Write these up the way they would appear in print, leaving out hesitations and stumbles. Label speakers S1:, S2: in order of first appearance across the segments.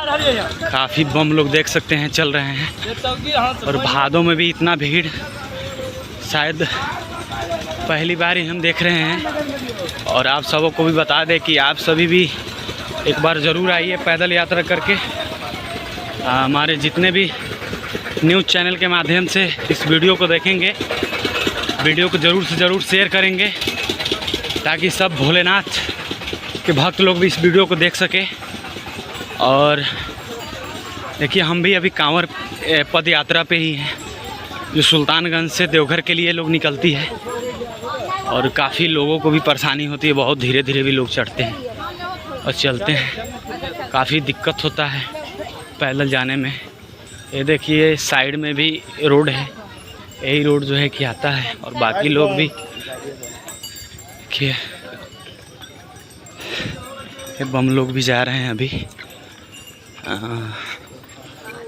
S1: काफ़ी बम लोग देख सकते हैं चल रहे हैं। और भादों में भी इतना भीड़ शायद पहली बार ही हम देख रहे हैं। और आप सबों को भी बता दें कि आप सभी भी एक बार ज़रूर आइए पैदल यात्रा करके। हमारे जितने भी न्यूज़ चैनल के माध्यम से इस वीडियो को देखेंगे, वीडियो को ज़रूर से ज़रूर शेयर करेंगे ताकि सब भोलेनाथ के भक्त लोग भी इस वीडियो को देख सके। और देखिए हम भी अभी कांवर पद यात्रा पे ही हैं जो सुल्तानगंज से देवघर के लिए लोग निकलती है। और काफ़ी लोगों को भी परेशानी होती है, बहुत धीरे धीरे भी लोग चढ़ते हैं और चलते हैं, काफ़ी दिक्कत होता है पैदल जाने में। ये देखिए साइड में भी रोड है, यही रोड जो है कि आता है। और बाकी लोग भी देखिए बम लोग भी जा रहे हैं अभी।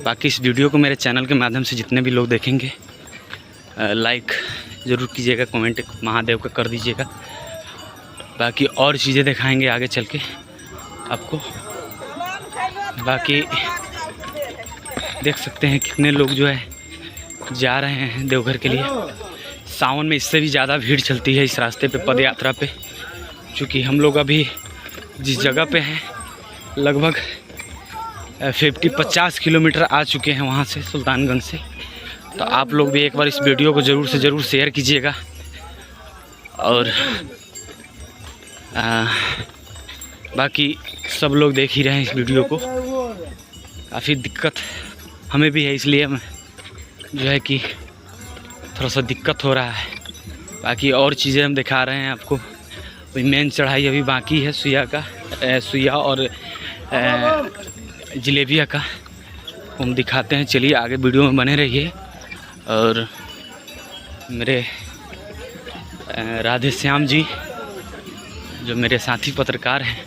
S1: बाकी इस वीडियो को मेरे चैनल के माध्यम से जितने भी लोग देखेंगे लाइक ज़रूर कीजिएगा, कमेंट महादेव का कर दीजिएगा। बाकी और चीज़ें दिखाएंगे आगे चल के आपको। बाकी देख सकते हैं कितने लोग जो है जा रहे हैं देवघर के लिए। सावन में इससे भी ज़्यादा भीड़ चलती है इस रास्ते पे पद यात्रा पे। चूँकि हम लोग अभी जिस जगह पे हैं लगभग 50 किलोमीटर आ चुके हैं वहाँ से, सुल्तानगंज से। तो आप लोग भी एक बार इस वीडियो को ज़रूर से ज़रूर शेयर कीजिएगा। और बाकी सब लोग देख ही रहे हैं इस वीडियो को। काफ़ी दिक्कत हमें भी है, इसलिए हम जो है कि थोड़ा सा दिक्कत हो रहा है। बाकी और चीज़ें हम दिखा रहे हैं आपको। अभी मेन चढ़ाई अभी बाकी है सुइया और जलेबिया का हम दिखाते हैं। चलिए आगे वीडियो में बने रहिए। और मेरे राधे श्याम जी जो मेरे साथी पत्रकार हैं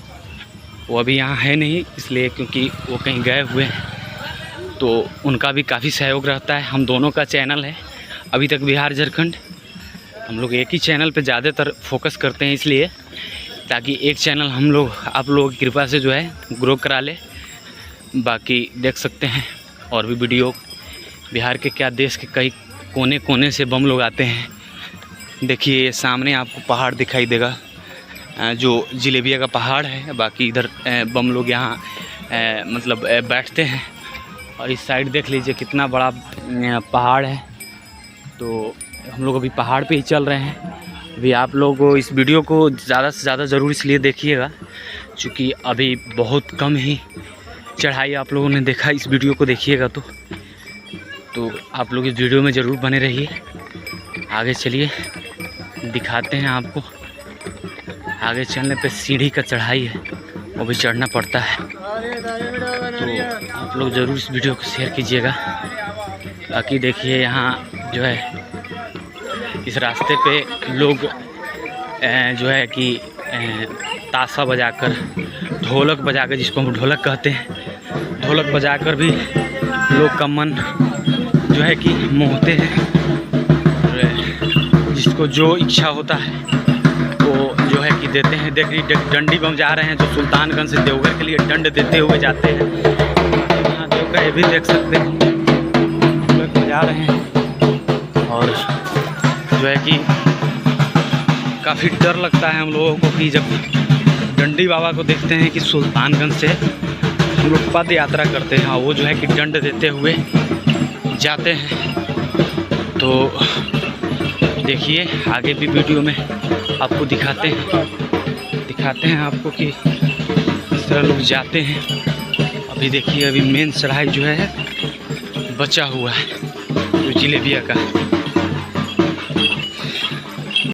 S1: वो अभी यहाँ है नहीं, इसलिए क्योंकि वो कहीं गए हुए हैं। तो उनका भी काफ़ी सहयोग रहता है। हम दोनों का चैनल है अभी तक बिहार झारखंड। हम लोग एक ही चैनल पे ज़्यादातर फोकस करते हैं, इसलिए ताकि एक चैनल हम लोग आप लोगों की कृपा से जो है ग्रो करा ले। बाकी देख सकते हैं और भी वीडियो बिहार के क्या देश के कई कोने कोने से बम लोग आते हैं। देखिए सामने आपको पहाड़ दिखाई देगा जो जलेबिया का पहाड़ है। बाकी इधर बम लोग यहाँ मतलब बैठते हैं। और इस साइड देख लीजिए कितना बड़ा पहाड़ है। तो हम लोग अभी पहाड़ पे ही चल रहे हैं। अभी आप लोग इस वीडियो को ज़्यादा से ज़्यादा ज़रूर इसलिए देखिएगा क्योंकि अभी बहुत कम ही चढ़ाई आप लोगों ने देखा। इस वीडियो को देखिएगा तो आप लोग इस वीडियो में ज़रूर बने रहिए। आगे चलिए दिखाते हैं आपको। आगे चलने पे सीढ़ी का चढ़ाई है, वो भी चढ़ना पड़ता है। तो आप लोग ज़रूर इस वीडियो को शेयर कीजिएगा। बाकी देखिए यहाँ जो है इस रास्ते पे लोग जो है कि ताशा बजाकर, ढोलक बजाकर, जिसको हम ढोलक कहते हैं, ढोलक बजाकर भी लोग का मन जो है कि मोहते हैं। और जिसको जो इच्छा होता है वो जो है कि देते हैं। देखिए डंडी बम जा रहे हैं जो सुल्तानगंज से देवघर के लिए दंड देते हुए जाते हैं। यहाँ देव का ये भी देख सकते हैं ढोलक बजा रहे हैं। और जो है कि काफ़ी डर लगता है हम लोगों को कि जब डंडी बाबा को देखते हैं कि सुल्तानगंज से हम लोग पद यात्रा करते हैं और वो जो है कि दंड देते हुए जाते हैं। तो देखिए आगे भी वीडियो में आपको दिखाते हैं आपको कि इस तरह लोग जाते हैं। अभी देखिए अभी मेन चढ़ाई जो है बचा हुआ है जो जलेबिया का।